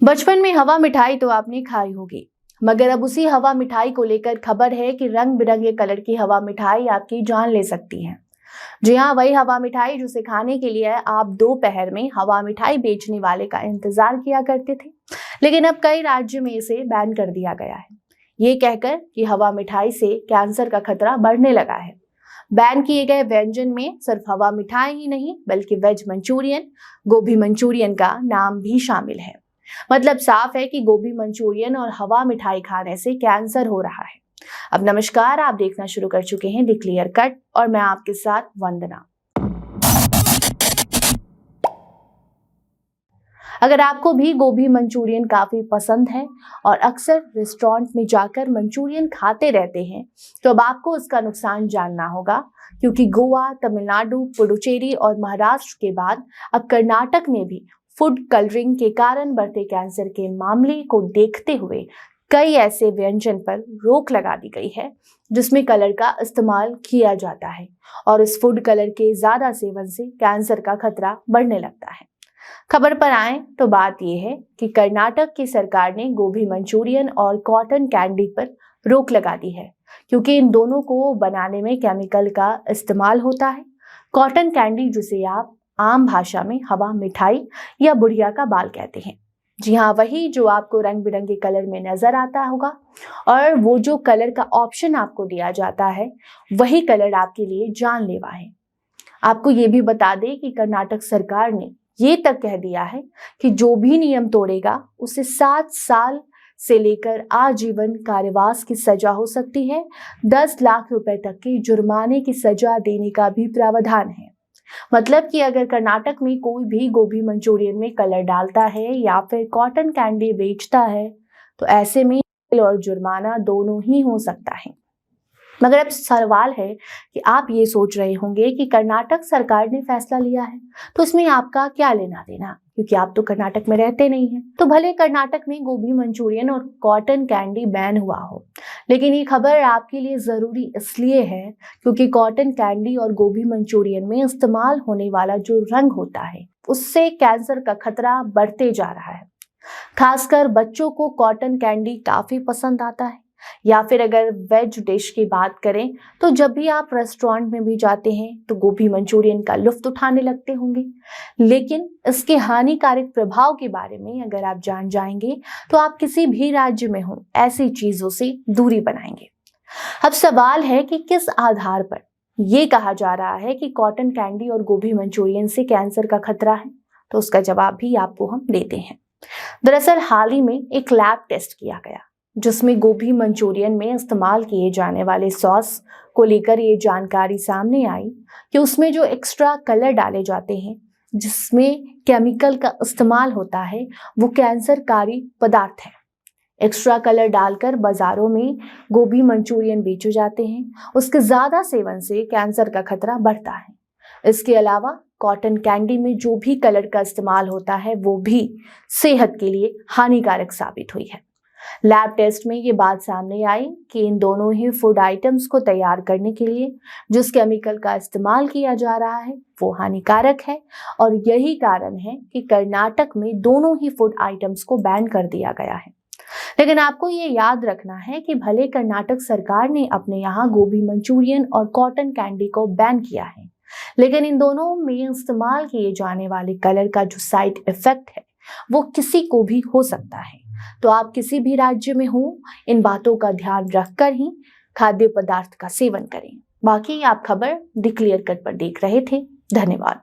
बचपन में हवा मिठाई तो आपने खाई होगी, मगर अब उसी हवा मिठाई को लेकर खबर है कि रंग बिरंगे कलर की हवा मिठाई आपकी जान ले सकती है। जी हाँ, वही हवा मिठाई जिसे खाने के लिए आप दोपहर में हवा मिठाई बेचने वाले का इंतजार किया करते थे, लेकिन अब कई राज्य में इसे बैन कर दिया गया है, ये कहकर कि हवा मिठाई से कैंसर का खतरा बढ़ने लगा है। बैन किए गए व्यंजन में सिर्फ हवा मिठाई ही नहीं, बल्कि वेज मंचूरियन, गोभी मंचूरियन का नाम भी शामिल है। मतलब साफ है कि गोभी मंचूरियन और हवा मिठाई खाने से कैंसर हो रहा है। अब नमस्कार, आप देखना शुरू कर चुके हैं द क्लियर कट और मैं आपके साथ वंदना। अगर आपको भी गोभी मंचूरियन काफी पसंद है और अक्सर रेस्टोरेंट में जाकर मंचूरियन खाते रहते हैं, तो अब आपको इसका नुकसान जानना होगा, क्योंकि गोवा, तमिलनाडु, पुडुचेरी और महाराष्ट्र के बाद अब कर्नाटक में भी फूड कलरिंग के कारण बढ़ते कैंसर के मामले को देखते हुए कई ऐसे व्यंजन पर रोक लगा दी गई है जिसमें कलर का इस्तेमाल किया जाता है, और इस फूड कलर के ज्यादा सेवन से कैंसर का खतरा बढ़ने लगता है। खबर पर आए तो बात यह है कि कर्नाटक की सरकार ने गोभी मंचूरियन और कॉटन कैंडी पर रोक लगा दी है, क्योंकि इन दोनों को बनाने में केमिकल का इस्तेमाल होता है। कॉटन कैंडी, जिसे आप आम भाषा में हवा मिठाई या बुढ़िया का बाल कहते हैं, जी हाँ, वही जो आपको रंग बिरंगे कलर में नजर आता होगा, और वो जो कलर का ऑप्शन आपको दिया जाता है वही कलर आपके लिए जानलेवा है। आपको ये भी बता दें कि कर्नाटक सरकार ने ये तक कह दिया है कि जो भी नियम तोड़ेगा उसे 7 साल से लेकर आजीवन कारावास की सजा हो सकती है। 10 लाख रुपए तक के जुर्माने की सजा देने का भी प्रावधान है। मतलब कि अगर कर्नाटक में कोई भी गोभी मंचूरियन में कलर डालता है या फिर कॉटन कैंडी बेचता है, तो ऐसे में जेल और जुर्माना दोनों ही हो सकता है। मगर अब सवाल है कि आप ये सोच रहे होंगे कि कर्नाटक सरकार ने फैसला लिया है तो इसमें आपका क्या लेना देना, क्योंकि आप तो कर्नाटक में रहते नहीं हैं। तो भले कर्नाटक में गोभी मंचूरियन और कॉटन कैंडी बैन हुआ हो, लेकिन ये खबर आपके लिए जरूरी इसलिए है क्योंकि कॉटन कैंडी और गोभी मंचूरियन में इस्तेमाल होने वाला जो रंग होता है उससे कैंसर का खतरा बढ़ते जा रहा है। खासकर बच्चों को कॉटन कैंडी काफी पसंद आता है। या फिर अगर वेज डिश की बात करें तो जब भी आप रेस्टोरेंट में भी जाते हैं तो गोभी मंचूरियन का लुत्फ उठाने लगते होंगे, लेकिन इसके हानिकारक प्रभाव के बारे में अगर आप जान जाएंगे तो आप किसी भी राज्य में हो ऐसी चीजों से दूरी बनाएंगे। अब सवाल है कि किस आधार पर यह कहा जा रहा है कि कॉटन कैंडी और गोभी मंचूरियन से कैंसर का खतरा है, तो उसका जवाब भी आपको हम देते हैं। दरअसल हाल ही में एक लैब टेस्ट किया गया जिसमें गोभी मंचूरियन में इस्तेमाल किए जाने वाले सॉस को लेकर ये जानकारी सामने आई कि उसमें जो एक्स्ट्रा कलर डाले जाते हैं, जिसमें केमिकल का इस्तेमाल होता है, वो कैंसरकारी पदार्थ है। एक्स्ट्रा कलर डालकर बाजारों में गोभी मंचूरियन बेचे जाते हैं, उसके ज्यादा सेवन से कैंसर का खतरा बढ़ता है। इसके अलावा कॉटन कैंडी में जो भी कलर का इस्तेमाल होता है वो भी सेहत के लिए हानिकारक साबित हुई है। लैब टेस्ट में ये बात सामने आई कि इन दोनों ही फूड आइटम्स को तैयार करने के लिए जिस केमिकल का इस्तेमाल किया जा रहा है वो हानिकारक है, और यही कारण है कि कर्नाटक में दोनों ही फूड आइटम्स को बैन कर दिया गया है। लेकिन आपको ये याद रखना है कि भले कर्नाटक सरकार ने अपने यहाँ गोभी मंचूरियन और कॉटन कैंडी को बैन किया है, लेकिन इन दोनों में इस्तेमाल किए जाने वाले कलर का जो साइड इफेक्ट है वो किसी को भी हो सकता है। तो आप किसी भी राज्य में हो, इन बातों का ध्यान रखकर ही खाद्य पदार्थ का सेवन करें। बाकी आप खबर द क्लियर कट पर देख रहे थे। धन्यवाद।